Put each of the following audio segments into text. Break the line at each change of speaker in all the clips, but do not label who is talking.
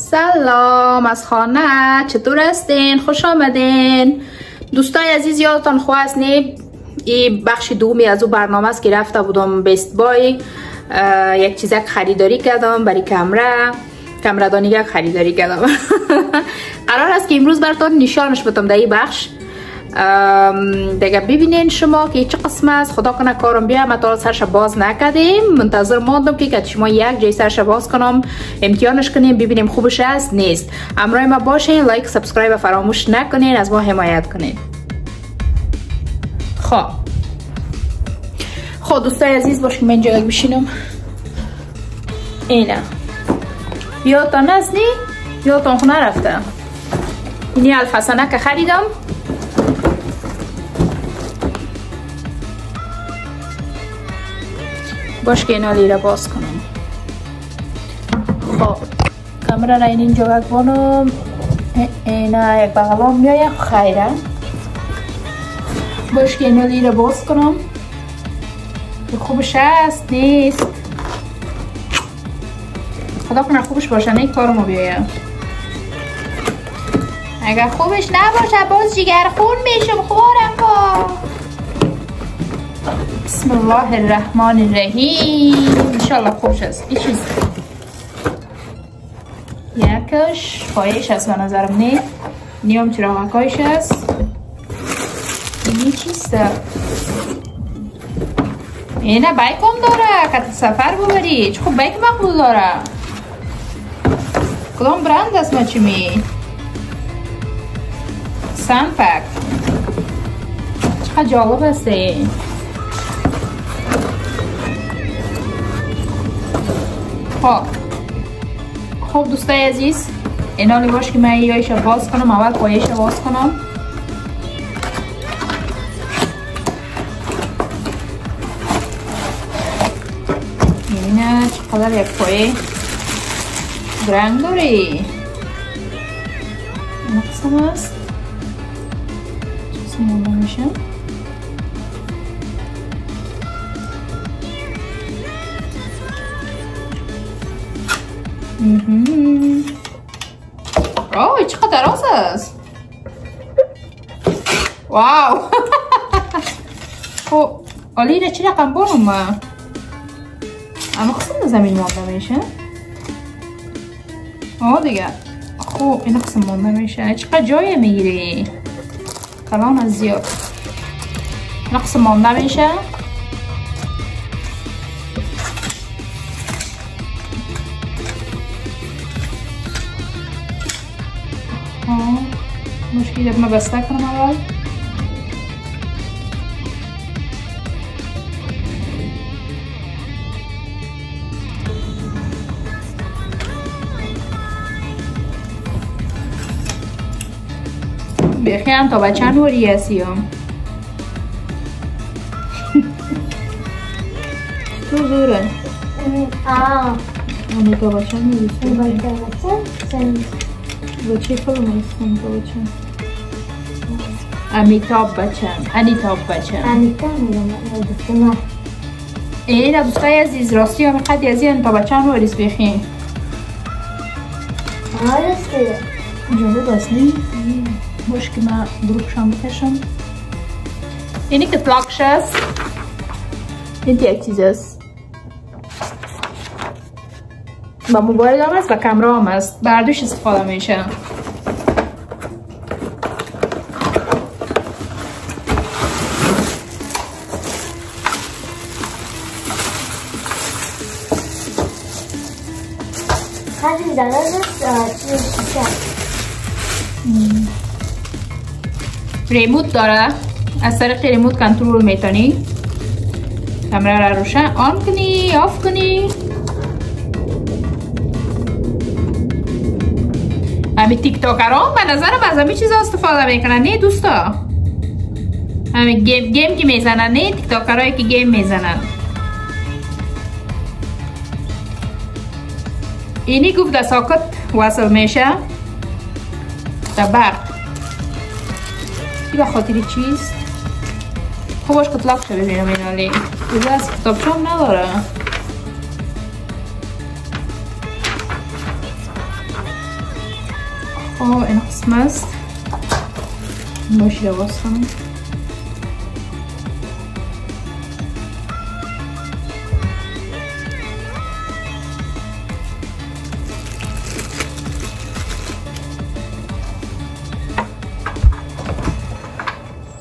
سلام از خانه، چطور هستین؟ خوش آمدین دوستای عزیز. یادتان خواست نه این بخش دومی از او برنامه است که رفته بودم بیست بای، یک چیزک خریداری کردم برای کمرادانی خریداری کردم. قرار است که امروز براتون نشانش بدم در این بخش دیگه ببینین شما که چه قسم است. خدا کنه کارم بیا، ما تا سرش باز نکردیم، منتظر ماندم که شما یک جای سرش باز کنم، امتحانش کنیم ببینیم خوبش است نیست. همراه ما باشین، لایک سابسکرایب فراموش نکنین، از ما حمایت کنین. خب دوستای عزیز باشین، من اینجا بشینم. اینه یادتان است نی؟ یادتان خونه رفته. اینی الفسانه که خریدم، باش که اینا لیره باز کنم. خب کامرا را اینجا بگوانم، اینا یک بغلام میایه خیره. باش که اینا لیره باز کنم که خوبش هست نیست. خدا کنه خوبش باشه، نه کارمو بیایه. اگر خوبش نباشه باز جگر خون میشم خورم با. بسم الله الرحمن الرحیم. انشالله خوبش است. این چیز یکش پایش است به نظرم، نه نیام چراغکایش است. این چیست؟ اینه بایکم داره که سفر ببری. چه خوب بایک مقبول داره. کدام برند است ما چمی؟ سنپک. چقدر جالب است این. خب دوستای عزیز، اینا لیواش که من ایایش باز کنم. اول پایش باز کنم. اینه چقدر یک پایه رنگ داره. این قسم است چیزی مونده میشه. اوه چقدر دراز است. واو. خب آلیره چی رقم بارم ما اما قسم زمین مانده میشه. دیگه خب این قسم مانده میشه. چقدر جای میگیری کلان از زیاد. این قسم مانده میشه. مشکلی ما بسته کنم اول. بخیرم تا بچه نوری هستی هم تو زوره. اونو تا بچه نوری بچه فلوم هستم تا بچه امیتاب بچه این دوستای عزیز راستی هم قدی از این تا بچه هم وریز بخیم جالب است نی؟ باش که من گروپشم بکشم. اینی که پلاکش است. این یک چیز است با موبایل هم است و کامرا هم است. بردوش استفاده میشه.
خیلی زنده
ریموت داره. از طریق ریموت کنترل میتونی کامرا را روشن آن کنی آف کنی. همین تیک تاکران به نظرم از همین چیزا استفاده میکنن نه دوستا. همین گیم که میزنن نه تیک تاکرایی که گیم میزنن. اینی گفت در ساکت وصل میشه در برق. این به خاطر چیست؟ خب باش کتلاک شده ببینم این حالی دیگه از کتابچام نداره. خب این قسم است باشی رو باز کنم.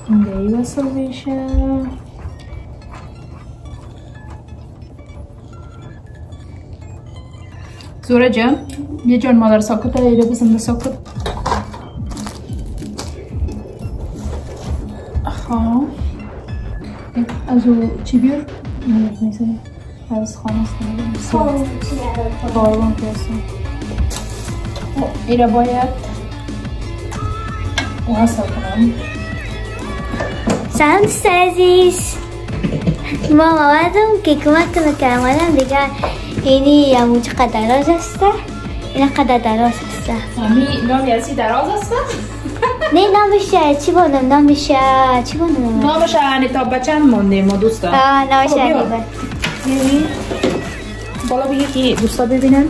اینجایی وصل بشه. زوره جان یه جان مادر ساکت ایره بزن به ساکت. خب از او چی بیار؟ نیسته از خانه است بارون کسیم. ایره باید وصل کنم.
سلام دوست عزیز، ما آمدم که کمک کنم که آمدم دیگه. اینی همون چقدر دراز هسته، این قدر دراز هسته.
نامی ازی دراز هسته؟
نه نامشه چی بودم، نامشه چی بودم؟
نامشه انیتا بچن مونده ما دوستا.
نامشه انیتا.
بالا بگی که دوستا ببینن.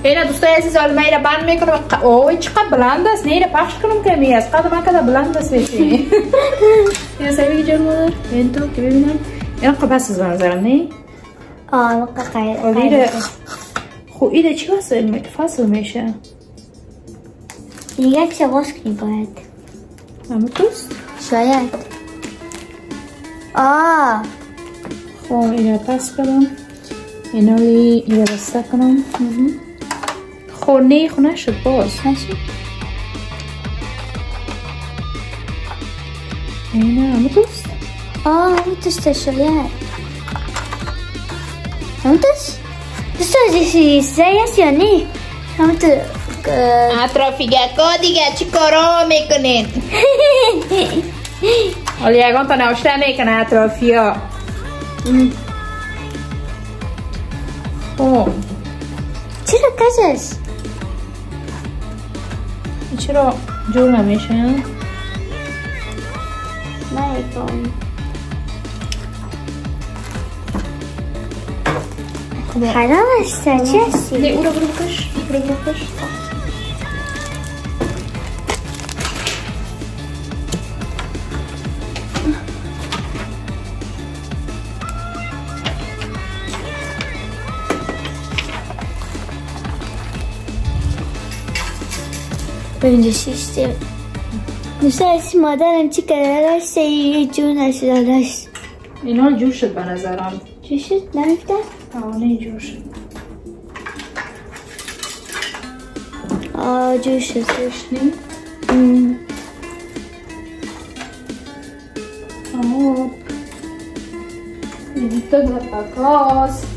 اینه دوستای عزیز حالا من ایره بند میکنم. اوه چقدر بلند است، نه ایره پخش کنم که می از قدر من قدر بلند است بشی. اینه سایی بگی جان مادر این تو که ببینن. این قبس از منظرم نه؟
قیره
خو ایره چی فصل میشه؟
یک شواز کنی باید
همه توست؟
شاید
خب ایره پس کنم اینا ایره بسته کنم. خونه خونه شد باز
نشد.
اینه همه توست؟
همه توسته شاید همه توست؟ دوست عزیزی زی هست یا نه؟ همه تو
اطرافیگه که دیگه چی کارا میکنین؟ حالا یکان تا نوشته میکنه اطرافی ها.
چرا کج است؟
چرا جور نمیشه؟
نه یکم خراب است چی هستی؟
نه او رو برو بکش
اینجا شیشته دوست عزیز مادرم چی کرده داشته یه جور نشده داشت.
اینا جور شد به نظرم.
جور شد؟ نمیفته؟
نه جور شد.
جور شد
داشتیم؟ این تو در پاکاست.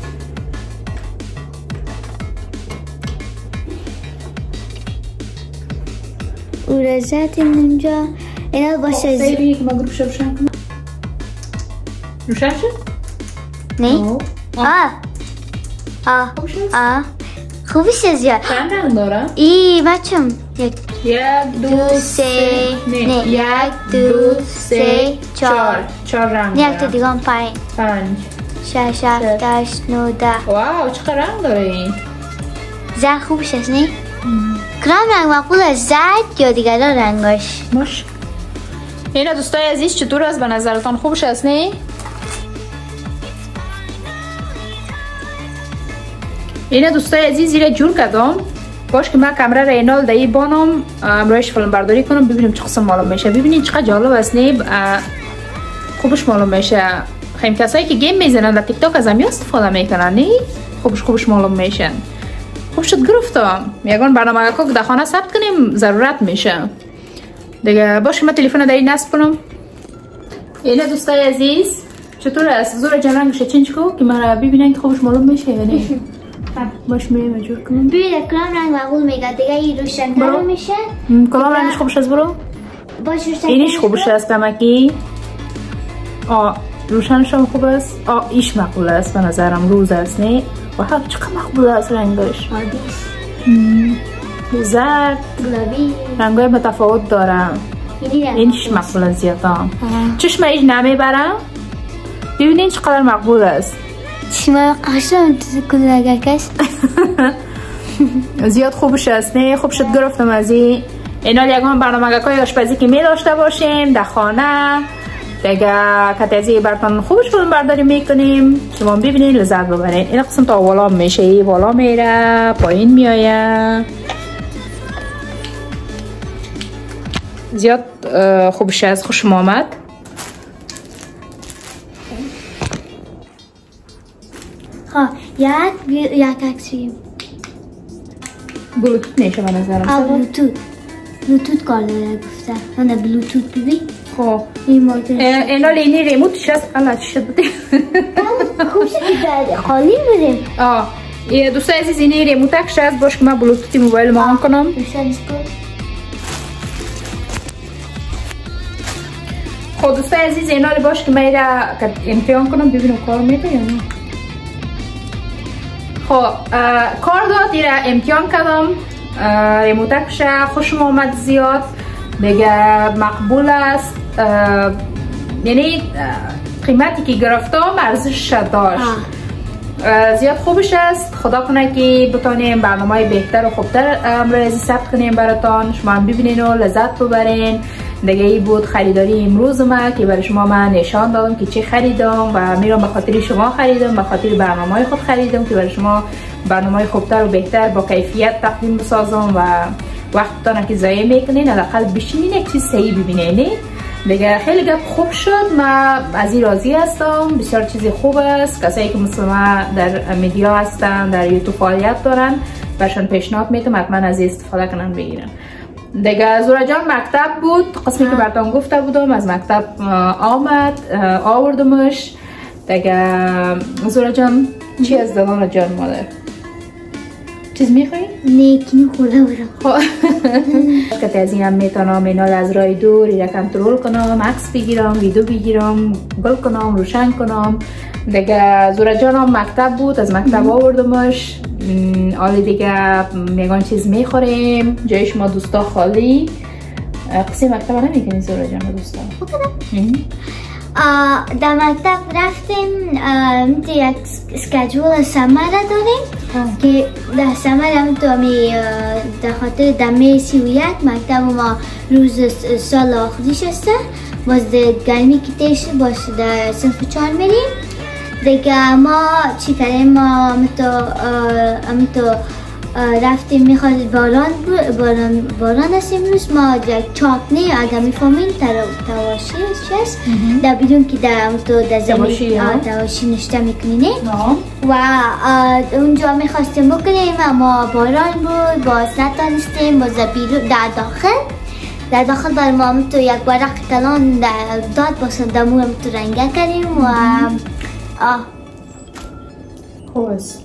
او را زدیم اونجا اینا باشه
سیبی که ما گروش روشن کنم. روشن شد؟
نه؟
خوب شد؟
خوبی شد زیاد.
چند رنگ داره؟
ای بچم یک
دو سه نه یک دو سه چهار رنگ داره.
یک تا دیگه هم 5 6 7 8 9 10.
واو چقدر رنگ داره این؟
زرد خوبش هست نه؟ کدام رنگ مقبول است، زرد یا دیگر رنگاش؟
باش. اینا دوستای عزیز چطور است به نظرتان خوبش است نه؟ اینا دوستای عزیز اینا جور کردم. باش که من کامرا رینال دایی بانم امروز فیلم برداری کنم ببینیم چه قسم معلوم میشه. ببینید چقدر جالب است نه؟ خوبش معلوم میشه. خیلی کسایی که گیم میزنن در تیک تاک از همین استفاده میکنن نه؟ خوبش معلوم میشه. خوب شد گرفتم. یگان برنامه که در خانه ثبت کنیم ضرورت میشه. دیگه باشه من تلفن دایی نصب کنم. اینا دوستای عزیز چطور است؟ زور جان رنگش چنج کو که مرا ببینن که خوبش معلوم میشه یا نه؟ باش میریم جور کنم.
ببین کدام رنگ مقبول میگه دیگه این روشن‌تر میشه.
کدام رنگش خوبش است برو؟
باش روشن.
اینش خوبش است مکی. روشنش هم خوب است. ایش مقبول است به نظرم روز است نه؟ و ها چقدر مقبول است رنگش. زرد
گلابی
رنگای متفاوت دارم. اینش مقبول است زیادم. چشم ایش نمیبرم. ببینین چقدر مقبول است.
چشم قشنگ تو کدوم کس؟
زیاد خوبش است نه؟ خوب شد گرفتم از این اینا یگان برنامه‌های آشپزی که می داشته باشیم در خانه دیگه کتازی برتون خوبش فیلم برداری میکنیم. شما ببینید لذت ببرید. این قسم تا بالا میشه، بالا میره پایین میایه. زیاد خوبش از خوشم آمد.
یک عکسی
بلوتوت میشه به نظرم.
بلوتوت کار داره گفته. نه بلوتوت ببین.
خب
این مادر
اینا اینی ریموتش هست. الله چی شد بوده.
خوب شد خالی بودیم.
دوستای عزیز اینی ریموتش هست. باش که من بلوتوتی موبایل ما آن کنم. خب دوستای عزیز اینا رو باش که من را امتحان کنم ببینم کار میده یا نه. خب کار داد ایره امتحان کردم. ریموتکش خوشم آمد زیاد دیگه مقبول است. یعنی قیمتی که گرفتم ارزش داشت. زیاد خوبش است. خدا کنه که بتونیم برنامه بهتر و خوبتر امروز ثبت کنیم براتون. شما هم ببینین و لذت ببرین. دیگه ای بود خریداری امروز ما که برای شما من نشان دادم که چی خریدم و میرم به خاطر شما خریدم، به خاطر برنامه خود خریدم که برای شما برنامه خوبتر و بهتر با کیفیت تقدیم بسازم و وقتتان که ضایع میکنین حداقل بشینین یک چیز صحیح ببینین. دیگه خیلی گپ خوب شد. من از این راضی هستم. بسیار چیز خوب است. کسایی که مثل ما در میدیا هستن، در یوتیوب فعالیت دارن، برشان پیشنهاد میدم حتما از این استفاده کنن بگیرن. دیگه زورا جان مکتب بود. قسمی که براتون گفته بودم از مکتب آمد آوردمش. دیگه زورا جان چی از دلان جان مادر؟ چیز میخوایی؟
نه کنی خورده برم.
خب که از این هم میتونم اینا از رای دور ایره کنترل کنم، عکس بگیرم، ویدیو بگیرم، گل کنم، روشن کنم. دیگه زورا جانم مکتب بود از مکتب آوردمش. حالی دیگه میگن چیز میخوریم. جایش ما دوستا خالی. قصه مکتب نمیکنی زورا جان دوستا؟
در مکتب رفتیم. یک اسکیجول سمر داریم که در سمر هم تو در خاطر دمه 31 مکتب ما روز سال آخریش هسته. باز گرمی که تیش باشه در صنف 4 میریم. دیگه ما چی کردیم؟ ما تو رفتیم میخواد باران است امروز. ما یک چاپنی اگر میفهمین تواشی هست در بیرون که در زمین تواشی نشته میکنینه و اونجا میخواستیم بکنیم اما باران بود. باز نتانستیم. باز بیرون در داخل بر ما تو یک ورق کلان داد باز دمو تو رنگه کردیم و
خوب است.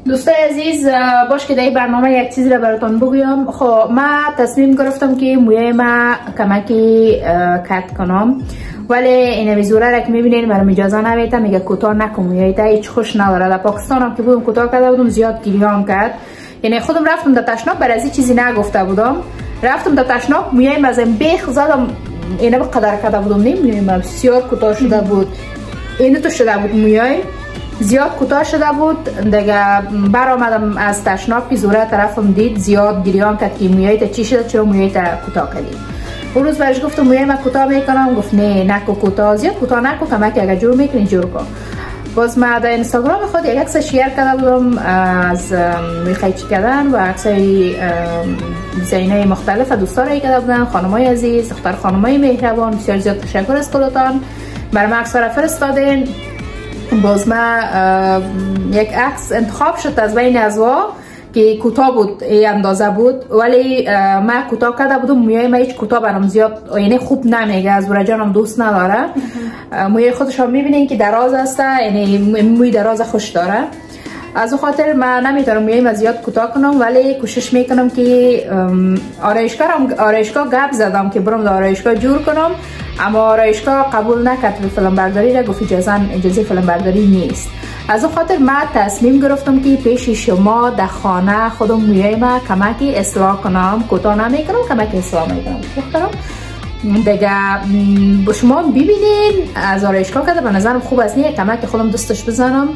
دوستای عزیز باش که در این برنامه یک چیزی را براتون بگویم. خب من تصمیم گرفتم که موی ما کمکی کت کنم ولی این ویزوره را که میبینین برام اجازه نمیده. میگه کوتاه نکن مویای تا هیچ خوش نداره. در پاکستان هم که بودم کوتاه کرده بودم زیاد گریان کرد. یعنی خودم رفتم در تشناب برای از چیزی نگفته بودم. رفتم در تشناب مویای مزم بیخ زدم. اینه به قدر کرده بودم نیم مویای ما بسیار کوتاه شده بود. اینه تو شده بود مویای زیاد کوتاه شده بود. دیگه برآمدم از تشناب که زوره طرفم دید زیاد گریان کرد که مویایت چی شده چرا مویایت کوتاه کردی. اون روز برش گفتم مویای من کوتاه میکنم. گفت نه نکو کوتاه زیاد کوتاه نکو کمک اگه جور میکنی جور کن. باز من در اینستاگرام خود یک عکس شیر کرده بودم از موی خیچی کردن و عکسای دیزاینای مختلف دوستا را کرده بودن. خانمای عزیز دختر خانمای مهربان بسیار زیاد تشکر از کلتان برای من عکس را فرستادین. باز من یک عکس انتخاب شد از بین ازوا که کوتاه بود این اندازه بود ولی من کوتاه کرده بودم. موی من هیچ کوتاه برام زیاد یعنی خوب نمیگه. از برای جانم دوست نداره. موی خودش هم میبینین که دراز است. یعنی موی دراز خوش داره. از اون خاطر من نمیتونم موی من زیاد کوتاه کنم ولی کوشش میکنم که آرایشگاه گپ زدم که برم در آرایشگاه جور کنم اما آرایشگاه قبول نکرد به فیلم برداری را. گفت اجازه فیلم برداری نیست. از اون خاطر من تصمیم گرفتم که پیش شما در خانه خودم موی ما کمکی اصلاح کنم. کوتاه نمیکنم کمکی اصلاح میکنم. دیگه با شما ببینین از آرایشگاه کرده به نظرم خوب است. نه کمک خودم دستش بزنم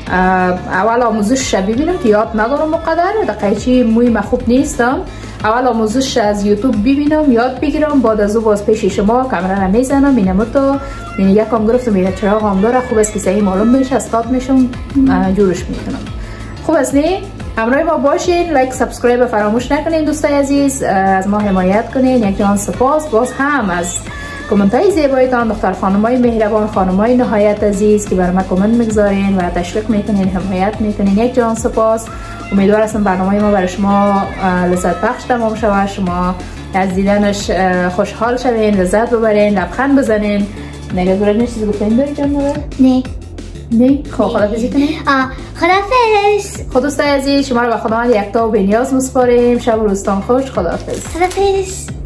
اول آموزش ببینم که یاد ندارم مقدر دقیقی موی من خوب نیستم. اول آموزش از یوتیوب ببینم یاد بگیرم، بعد از او باز پیش شما کامرا رو میزنم. اینم تو یکم گرفتم میره چراغ هم داره، خوب است که صحیح معلوم بشه استاد میشم جورش میکنم. خوب است نه؟ همراه ما باشین، لایک سابسکرایب فراموش نکنین دوستای عزیز، از ما حمایت کنین. یک جان سپاس باز هم از کامنت های زیبایتان، دختر خانم های مهربان، خانم های نهایت عزیز که برای ما کامنت میگذارین و تشویق میکنین، حمایت میکنین. یک جان سپاس. امیدوار هستم برنامه ما برای شما لذت بخش تمام شود، شما از دیدنش خوشحال شوین، لذت ببرین، لبخند بزنین. نگه دورت چیزی گفتین داری جان نوه؟ نه خداحافظی کنیم.
خداحافظ.
خود دوستای عزیز شما رو به خداوند یکتا و بی‌نیاز میسپاریم. شب و روزتان خوش. خداحافظ.